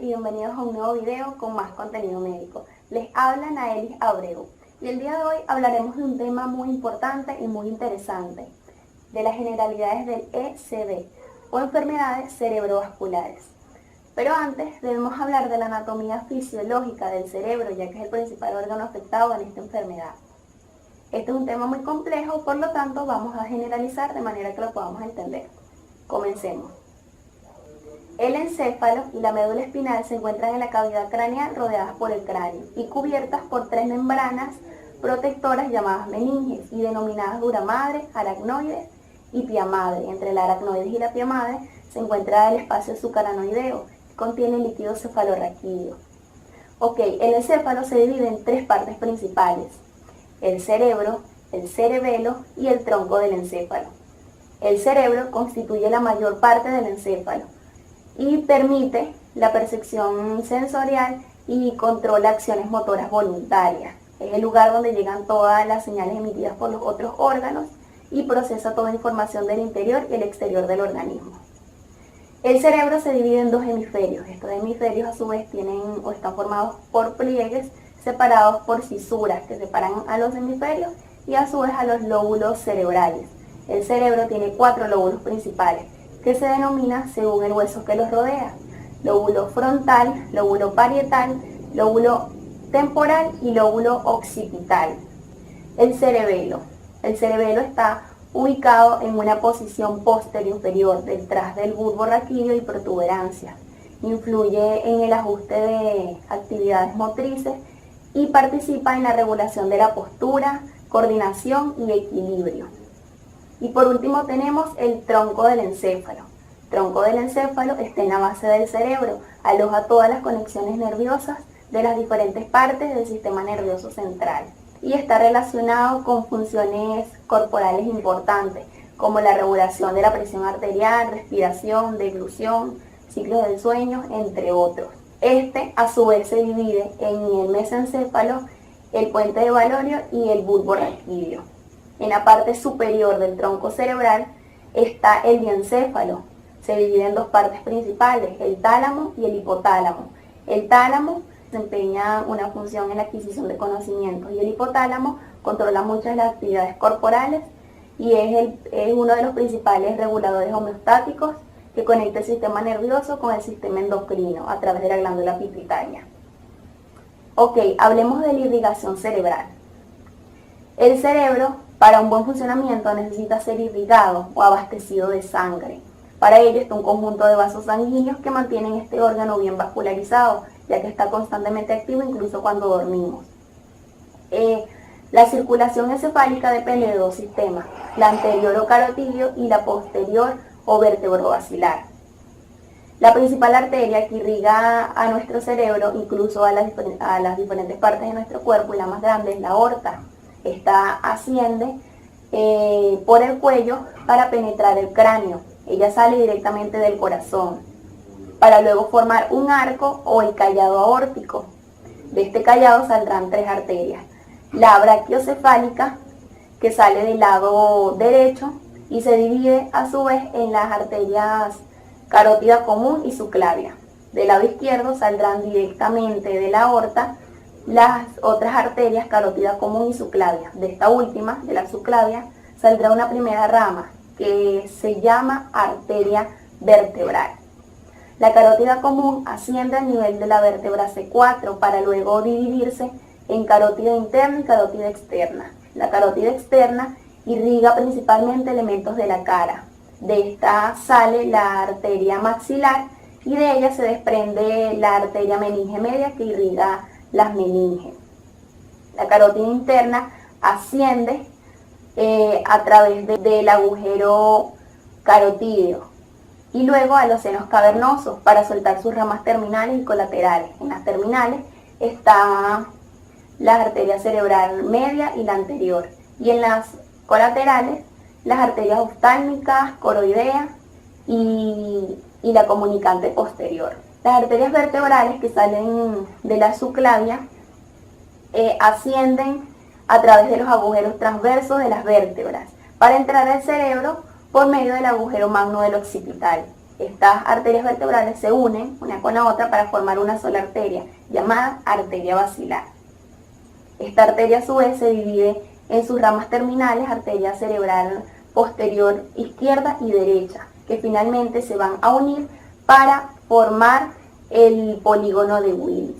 y bienvenidos a un nuevo video con más contenido médico. Les habla Naelis Abreu y el día de hoy hablaremos de un tema muy importante y muy interesante, de las generalidades del ECD o enfermedades cerebrovasculares. Pero antes debemos hablar de la anatomía fisiológica del cerebro, ya que es el principal órgano afectado en esta enfermedad. Este es un tema muy complejo, por lo tanto vamos a generalizar de manera que lo podamos entender. Comencemos. El encéfalo y la médula espinal se encuentran en la cavidad craneal rodeadas por el cráneo y cubiertas por tres membranas protectoras llamadas meninges y denominadas dura madre, aracnoides y pia madre. Entre la aracnoides y la pia madre se encuentra el espacio sucaranoideo, que contiene líquido cefalorraquídeo. El encéfalo se divide en tres partes principales: el cerebro, el cerebelo y el tronco del encéfalo. El cerebro constituye la mayor parte del encéfalo y permite la percepción sensorial y controla acciones motoras voluntarias. Es el lugar donde llegan todas las señales emitidas por los otros órganos y procesa toda información del interior y el exterior del organismo. El cerebro se divide en dos hemisferios. Estos hemisferios a su vez están formados por pliegues separados por cisuras que separan a los hemisferios y a su vez a los lóbulos cerebrales. El cerebro tiene 4 lóbulos principales, que se denomina según el hueso que los rodea: lóbulo frontal, lóbulo parietal, lóbulo temporal y lóbulo occipital. El cerebelo está ubicado en una posición posterior inferior, detrás del bulbo raquídeo y protuberancias. Influye en el ajuste de actividades motrices y participa en la regulación de la postura, coordinación y equilibrio. Y por último tenemos el tronco del encéfalo. El tronco del encéfalo está en la base del cerebro, aloja todas las conexiones nerviosas de las diferentes partes del sistema nervioso central y está relacionado con funciones corporales importantes, como la regulación de la presión arterial, respiración, deglución, ciclos del sueño, entre otros. Este a su vez se divide en el mesencéfalo, el puente de Valorio y el bulbo raquídeo. En la parte superior del tronco cerebral está el diencéfalo. Se divide en dos partes principales: el tálamo y el hipotálamo. El tálamo desempeña una función en la adquisición de conocimientos y el hipotálamo controla muchas de las actividades corporales y es uno de los principales reguladores homeostáticos que conecta el sistema nervioso con el sistema endocrino a través de la glándula pituitaria. Hablemos de la irrigación cerebral. El cerebro, para un buen funcionamiento, necesita ser irrigado o abastecido de sangre. Para ello está un conjunto de vasos sanguíneos que mantienen este órgano bien vascularizado, ya que está constantemente activo incluso cuando dormimos. La circulación encefálica depende de dos sistemas: la anterior o carotidio y la posterior o vertebrobasilar. La principal arteria que irriga a nuestro cerebro, incluso a las diferentes partes de nuestro cuerpo, y la más grande es la aorta. Esta asciende por el cuello para penetrar el cráneo. Ella sale directamente del corazón para luego formar un arco o el callado aórtico. De este callado saldrán tres arterias: la brachiocefálica, que sale del lado derecho y se divide a su vez en las arterias carótida común y subclavia. Del lado izquierdo saldrán directamente de la aorta las otras arterias carótida común y subclavia. De esta última, de la subclavia, saldrá una primera rama que se llama arteria vertebral. La carótida común asciende al nivel de la vértebra C4 para luego dividirse en carótida interna y carótida externa. La carótida externa irriga principalmente elementos de la cara. De esta sale la arteria maxilar y de ella se desprende la arteria meninge media que irriga las meninges. La carótida interna asciende a través del agujero carotídeo y luego a los senos cavernosos para soltar sus ramas terminales y colaterales. En las terminales está la arteria cerebral media y la anterior, y en las colaterales las arterias oftálmicas, coroidea y la comunicante posterior. Las arterias vertebrales que salen de la subclavia ascienden a través de los agujeros transversos de las vértebras para entrar al cerebro por medio del agujero magno del occipital. Estas arterias vertebrales se unen una con la otra para formar una sola arteria, llamada arteria basilar. Esta arteria a su vez se divide en sus ramas terminales, arteria cerebral posterior izquierda y derecha, que finalmente se van a unir para formar el polígono de Willis.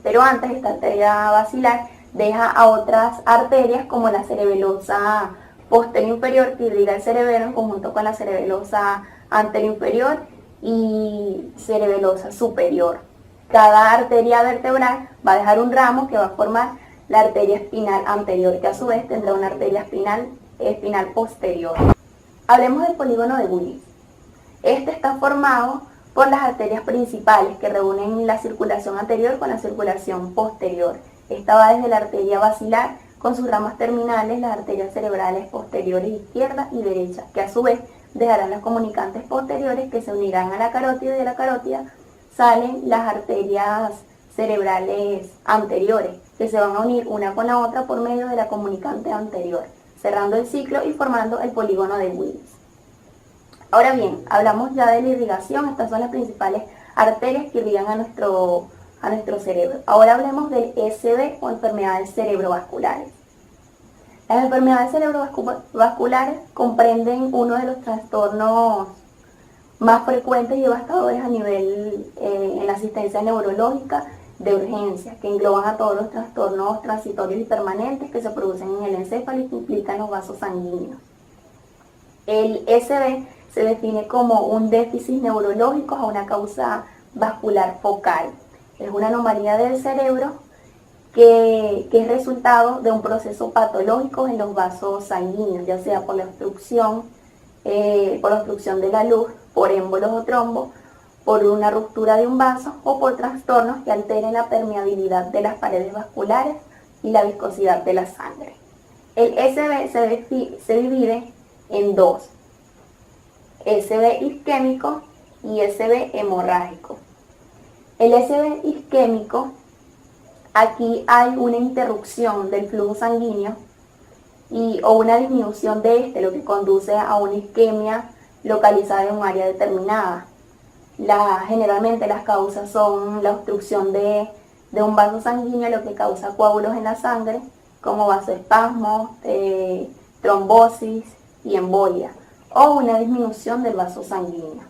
Pero antes, esta arteria basilar deja a otras arterias como la cerebelosa posterior inferior, que irriga el cerebelo en conjunto con la cerebelosa anterior inferior y cerebelosa superior. Cada arteria vertebral va a dejar un ramo que va a formar la arteria espinal anterior, que a su vez tendrá una arteria espinal posterior. Hablemos del polígono de Willis. Este está formado por las arterias principales que reúnen la circulación anterior con la circulación posterior. Esta va desde la arteria basilar con sus ramas terminales, las arterias cerebrales posteriores izquierda y derecha, que a su vez dejarán las comunicantes posteriores que se unirán a la carótida, y de la carótida salen las arterias cerebrales anteriores, que se van a unir una con la otra por medio de la comunicante anterior, cerrando el ciclo y formando el polígono de Willis. Ahora bien, hablamos ya de la irrigación. Estas son las principales arterias que irrigan a nuestro cerebro. Ahora hablemos del ECV o enfermedades cerebrovasculares. Las enfermedades cerebrovasculares comprenden uno de los trastornos más frecuentes y devastadores a nivel en la asistencia neurológica de urgencia, que engloban a todos los trastornos transitorios y permanentes que se producen en el encéfalo y que implican los vasos sanguíneos. El ECV se define como un déficit neurológico a una causa vascular focal. Es una anomalía del cerebro que es resultado de un proceso patológico en los vasos sanguíneos, ya sea por la obstrucción de la luz, por émbolos o trombos, por una ruptura de un vaso o por trastornos que alteren la permeabilidad de las paredes vasculares y la viscosidad de la sangre. El ECV se divide en dos: ECV isquémico y ECV hemorrágico. El ECV isquémico, aquí hay una interrupción del flujo sanguíneo o una disminución de este, lo que conduce a una isquemia localizada en un área determinada. Generalmente las causas son la obstrucción de un vaso sanguíneo, lo que causa coágulos en la sangre, como vasoespasmos, trombosis y embolia, o una disminución del vaso sanguíneo,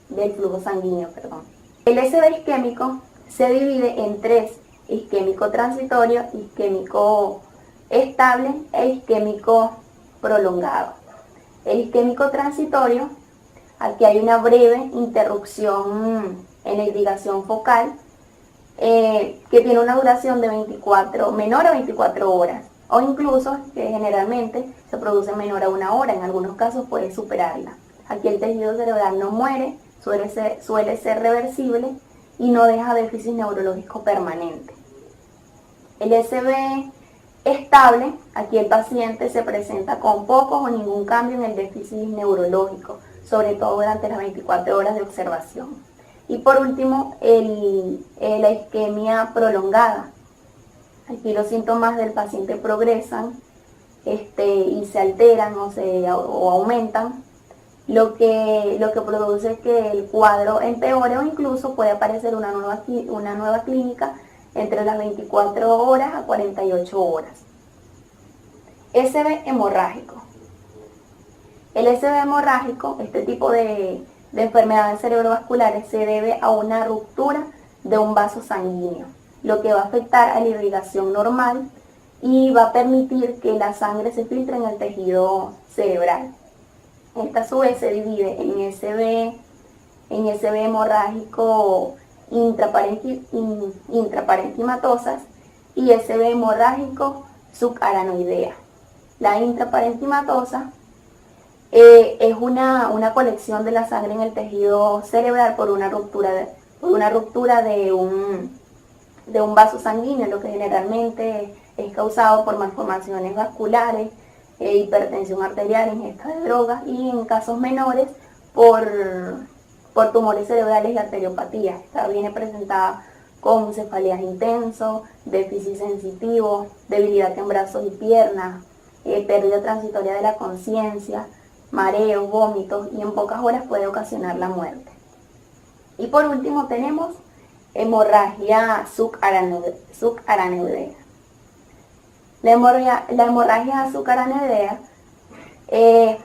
del flujo sanguíneo, perdón. El ECV isquémico se divide en tres: isquémico transitorio, isquémico estable e isquémico prolongado. El isquémico transitorio, aquí hay una breve interrupción en la irrigación focal que tiene una duración de menor a 24 horas, o incluso que generalmente se produce menor a 1 hora, en algunos casos puede superarla. Aquí el tejido cerebral no muere, suele ser reversible y no deja déficit neurológico permanente. El ECV estable, aquí el paciente se presenta con pocos o ningún cambio en el déficit neurológico, sobre todo durante las 24 horas de observación. Y por último, la isquemia prolongada. Aquí los síntomas del paciente progresan y se alteran o aumentan, lo que produce que el cuadro empeore o incluso puede aparecer una nueva clínica entre las 24 horas a 48 horas. ECV hemorrágico. El ECV hemorrágico, este tipo de enfermedades cerebrovasculares, se debe a una ruptura de un vaso sanguíneo, lo que va a afectar a la irrigación normal y va a permitir que la sangre se filtre en el tejido cerebral. Esta a su vez se divide en ECV hemorrágico intraparenquimatosas y ECV hemorrágico subaranoidea. La intraparenquimatosa es una colección de la sangre en el tejido cerebral por una ruptura de un vaso sanguíneo, lo que generalmente es causado por malformaciones vasculares, hipertensión arterial, ingesta de drogas y en casos menores por tumores cerebrales y arteriopatías. Esta viene presentada con cefaleas intenso, déficit sensitivo, debilidad en brazos y piernas, pérdida transitoria de la conciencia, mareos, vómitos y en pocas horas puede ocasionar la muerte. Y por último tenemos hemorragia subaracnoidea. La hemorragia subaracnoidea es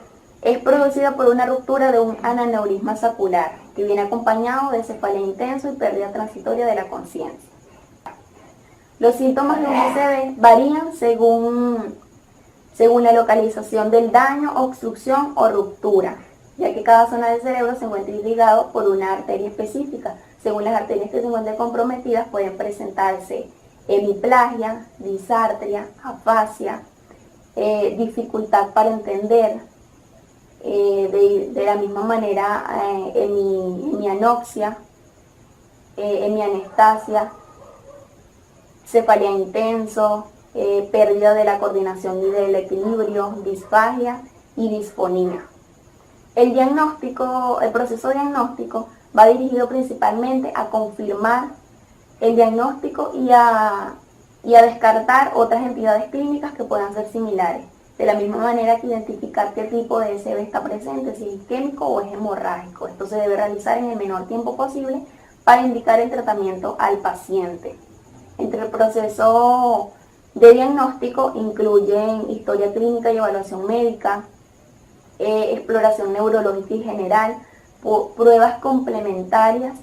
producida por una ruptura de un aneurisma saccular que viene acompañado de cefalea intenso y pérdida transitoria de la conciencia. Los síntomas de un SB varían según la localización del daño, obstrucción o ruptura, ya que cada zona del cerebro se encuentra irrigado por una arteria específica. Según las arterias que se encuentren comprometidas pueden presentarse hemiplagia, disartria, afasia, dificultad para entender, de la misma manera hemianoxia, hemianestasia, cefalea intenso, pérdida de la coordinación y del equilibrio, disfagia y disfonía. El proceso diagnóstico va dirigido principalmente a confirmar el diagnóstico y a descartar otras entidades clínicas que puedan ser similares. De la misma manera que identificar qué tipo de SB está presente, si es isquémico o es hemorrágico. Esto se debe realizar en el menor tiempo posible para indicar el tratamiento al paciente. Entre el proceso de diagnóstico incluyen historia clínica y evaluación médica, exploración neurológica y general, pruebas complementarias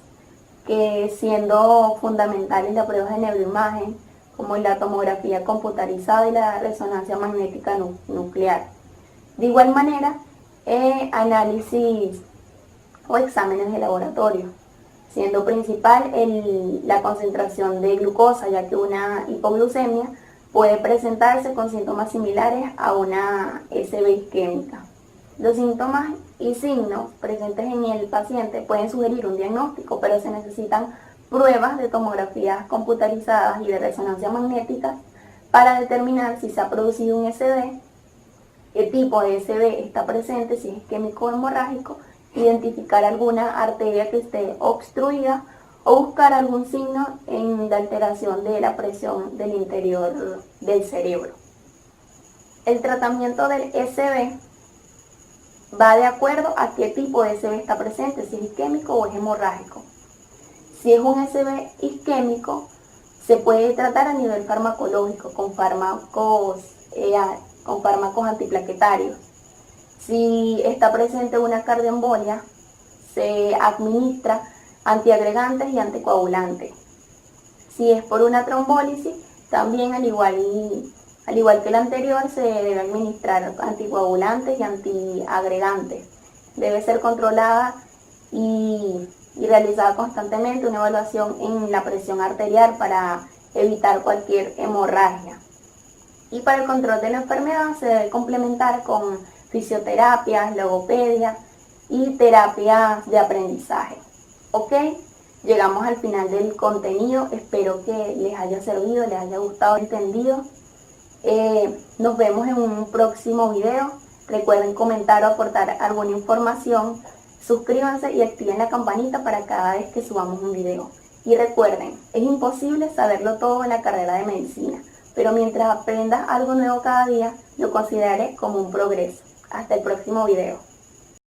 que siendo fundamentales las pruebas de neuroimagen, como la tomografía computarizada y la resonancia magnética nuclear. De igual manera, análisis o exámenes de laboratorio, siendo principal la concentración de glucosa, ya que una hipoglucemia puede presentarse con síntomas similares a una SB isquémica. Los síntomas y signos presentes en el paciente pueden sugerir un diagnóstico, pero se necesitan pruebas de tomografías computarizadas y de resonancia magnética para determinar si se ha producido un SB, qué tipo de SB está presente, si es isquémico o hemorrágico, identificar alguna arteria que esté obstruida o buscar algún signo en la alteración de la presión del interior del cerebro. El tratamiento del SB va de acuerdo a qué tipo de SB está presente, si es isquémico o es hemorrágico. Si es un SB isquémico, se puede tratar a nivel farmacológico con fármacos antiplaquetarios. Si está presente una cardioembolia, se administra antiagregantes y anticoagulantes. Si es por una trombólisis, también al igual que el anterior, se debe administrar anticoagulantes y antiagregantes. Debe ser controlada y realizada constantemente una evaluación en la presión arterial para evitar cualquier hemorragia. Y para el control de la enfermedad se debe complementar con fisioterapias, logopedia y terapias de aprendizaje. ¿Ok? Llegamos al final del contenido. Espero que les haya servido, les haya gustado, entendido. Nos vemos en un próximo video. Recuerden comentar o aportar alguna información. Suscríbanse y activen la campanita para cada vez que subamos un video. Y recuerden, es imposible saberlo todo en la carrera de medicina, pero mientras aprendas algo nuevo cada día, lo consideraré como un progreso. Hasta el próximo video.